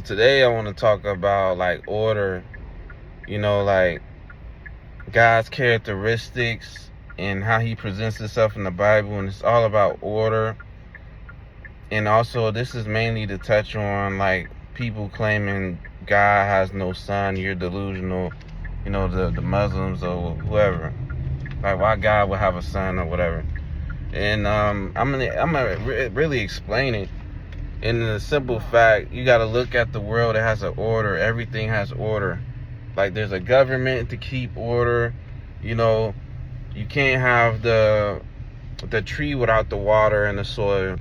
Today I want to talk about like order, like God's characteristics and how he presents himself in the Bible, and it's all about order. And also this is mainly to touch on like people claiming God has no son, you're delusional, the Muslims or whoever. Like why God would have a son or whatever. And I'm gonna really explain it. In the simple fact, you got to look at the world. It has an order. Everything has order. Like there's a government to keep order. You know, you can't have the tree without the water and the soil.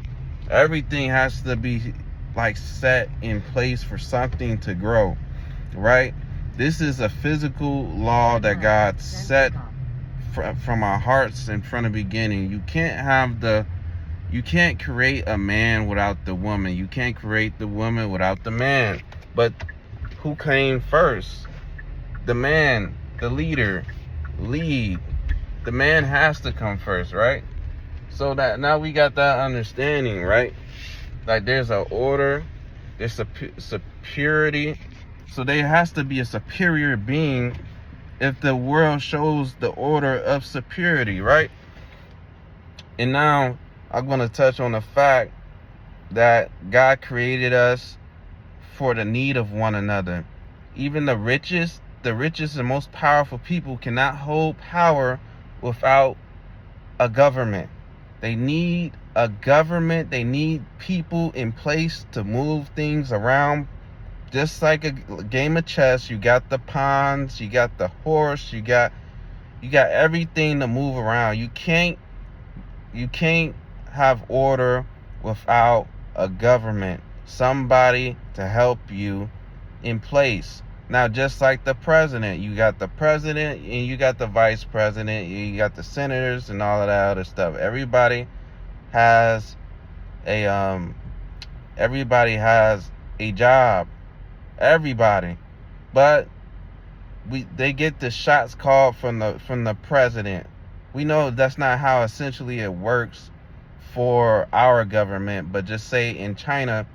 Everything has to be like set in place for something to grow, right? This is a physical law that God set from our hearts and from the beginning. You can't create a man without the woman. You can't create the woman without the man. But who came first? The man, the leader, lead. The man has to come first, right? So that now we got that understanding, right? Like there's an order, there's a superiority. So there has to be a superior being if the world shows the order of superiority, right? And now I'm going to touch on the fact that God created us for the need of one another. Even the richest and most powerful people cannot hold power without a government. They need a government. They need people in place to move things around. Just like a game of chess, you got the pawns, you got the horse, you got everything to move around. You can't have order without a government, somebody to help you in place. Now, just like the president, you got the president and you got the vice president, you got the senators and all of that other stuff. Has a everybody has a job. Everybody. But they get the shots called from the president. We know that's not how essentially it works for our government, but just say in China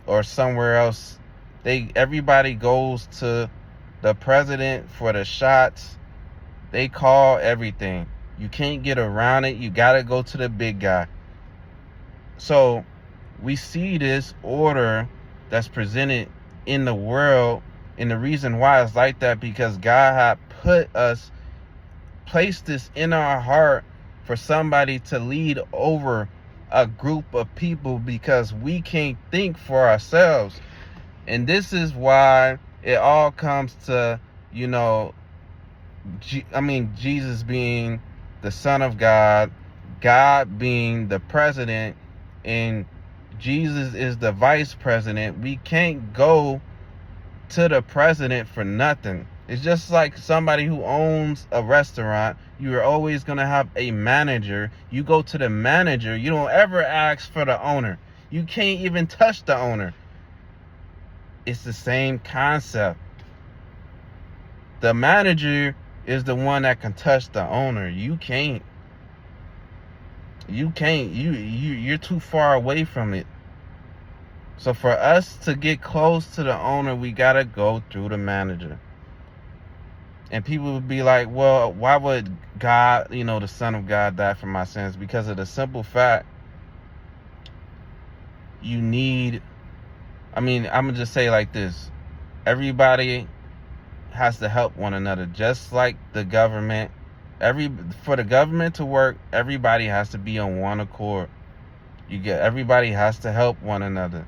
or somewhere else, everybody goes to the president for the shots. They call everything. You can't get around it. You got to go to the big guy. So we see this order that's presented in the world, and the reason why it's like that because God had placed this in our heart for somebody to lead over a group of people because we can't think for ourselves. And this is why it all comes to, Jesus being the Son of God, God being the president, and Jesus is the vice president. We can't go to the president for nothing. It's just like somebody who owns a restaurant. You are always going to have a manager. You go to the manager. You don't ever ask for the owner. You can't even touch the owner. It's the same concept. The manager is the one that can touch the owner. You can't. You're too far away from it. So for us to get close to the owner, we got to go through the manager. And people would be like, well, why would God, the Son of God die for my sins? Because of the simple fact, I'm going to just say like this. Everybody has to help one another, just like the government. For the government to work, everybody has to be on one accord. Everybody has to help one another.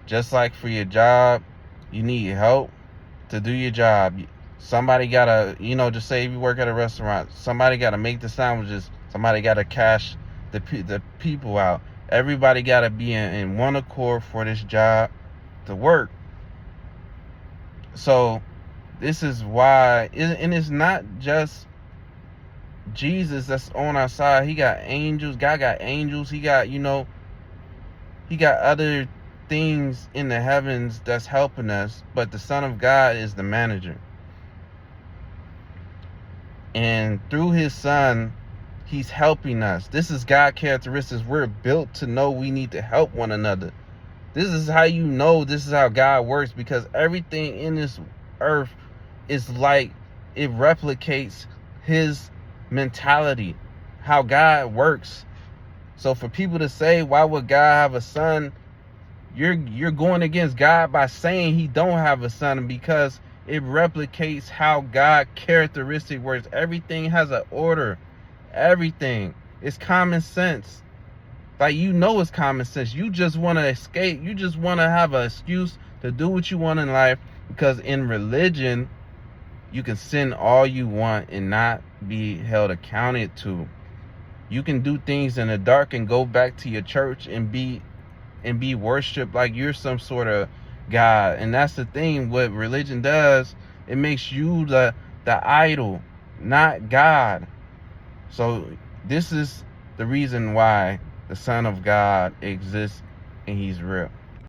Just like for your job, you need help to do your job. Somebody gotta, just say if you work at a restaurant, somebody gotta make the sandwiches. Somebody gotta cash the people out. Everybody gotta be in one accord for this job to work. So this is why, and it's not just Jesus that's on our side. He got angels. God got angels. He got, he got other things in the heavens that's helping us, but the Son of God is the manager. And through his Son, he's helping us. This is God characteristics. We're built to know we need to help one another. This is how you know this is how God works, because everything in this earth is like, it replicates his mentality, how God works. So for people to say, why would God have a son? You're going against God by saying he don't have a son, because it replicates how God characteristic works. Everything has an order. Everything. It's common sense. Like, you know it's common sense. You just want to escape. You just want to have an excuse to do what you want in life, because in religion, you can sin all you want and not be held accounted to. You can do things in the dark and go back to your church and be worshipped like you're some sort of God. And that's the thing, what religion does, it makes you the idol, not God. So this is the reason why the Son of God exists, and he's real.